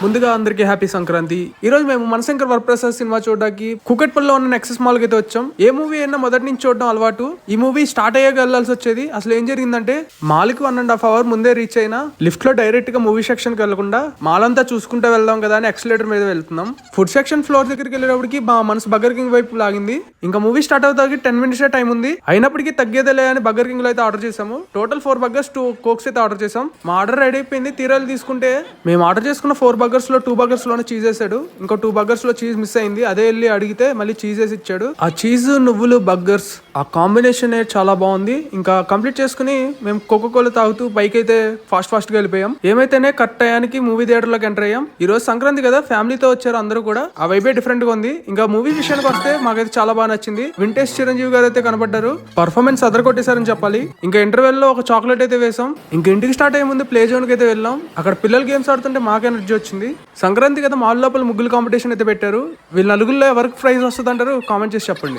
ముందుగా అందరికి హ్యాపీ సంక్రాంతి. ఈ రోజు మేము మనశంకర్ వరప్రసాద్ సినిమా చూడడానికి కూకట్పల్లిలో ఉన్న నెక్సెస్ మాల్ కి అయితే వచ్చాం. ఏ మూవీ అయినా మొదటి నుంచి చూడడం అలవాటు. ఈ మూవీ స్టార్ట్ అయ్యాక వెళ్లాల్సి వచ్చేది. అసలు ఏం జరిగిందంటే మాల్ కి 1.5 hours ముందే రీచ్ అయినా లిఫ్ట్ లో డైరెక్ట్ గా మూవీ సెక్షన్ కి వెళ్లకుండా మాల్ అంతా చూసుకుంటూ వెళ్దాం కదా అని ఎక్సలేటర్ మీద వెళ్తున్నాం. ఫుడ్ సెక్షన్ ఫ్లోర్ దగ్గరికి వెళ్ళేటప్పటికి మా మనసు బర్గర్ కింగ్ వైపు లాగింది. ఇంకా మూవీ స్టార్ట్ అవుతాకి 10 minutes టైం ఉంది. అయినప్పటికీ తగ్గేదేలే అని బర్గర్ కింగ్ లో అయితే ఆర్డర్ చేసాము. టోటల్ 4 burgers 2 cokes అయితే ఆర్డర్ చేసాం. మా ఆర్డర్ రెడీ అయిపోయింది. తీరాలు తీసుకుంటే మేము ఆర్డర్ చేసుకున్న 4 burgers లో 2 burgers లోనే చీజ్ వేసాడు. ఇంకో 2 burgers లో చీజ్ మిస్ అయింది. అదే వెళ్ళి అడిగితే మళ్ళీ చీజ్ వేసి ఇచ్చాడు. ఆ చీజ్ నువ్వులు బర్గర్స్ ఆ కాంబినేషన్ చాలా బాగుంది. ఇంకా కంప్లీట్ చేసుకుని మేము కోకోకోలా తాగుతూ పైకి అయితే ఫాస్ట్ గా వెళ్ళిపోయాం. ఏమైతేనే కరెక్ట్ టయానికి మూవీ థియేటర్ లోకి ఎంటర్ అయ్యాం. ఈ రోజు సంక్రాంతి కదా, ఫ్యామిలీతో వచ్చారు అందరూ కూడా. ఆ వైబే డిఫరెంట్ గా ఉంది. ఇంకా మూవీ విషయానికి వస్తే మాకైతే చాలా బాగా నచ్చింది. వింటేజ్ చిరంజీవి గారు అయితే కనబడ్డారు. పర్ఫార్మెన్స్ అదరగొట్టేశారని చెప్పాలి. ఇంకా ఇంటర్వెల్ లో ఒక చాక్లెట్ అయితే వేసాం. ఇంకా ఇంటికి స్టార్ట్ అయ్యే ముందు ప్లే జోన్ కి అయితే వెళ్ళాం. అక్కడ పిల్లలు గేమ్స్ ఆడుతుంటే మాకు ఎనర్జీ వచ్చింది. సంక్రాంతి కదా, మాల్ లోపల ముగ్గులు కాంపిటీషన్ అయితే పెట్టారు. వీళ్ళ నలుగురిలో ఎవరికి ప్రైజ్ వస్తుంది అంటారు? కామెంట్ చేసి చెప్పండి.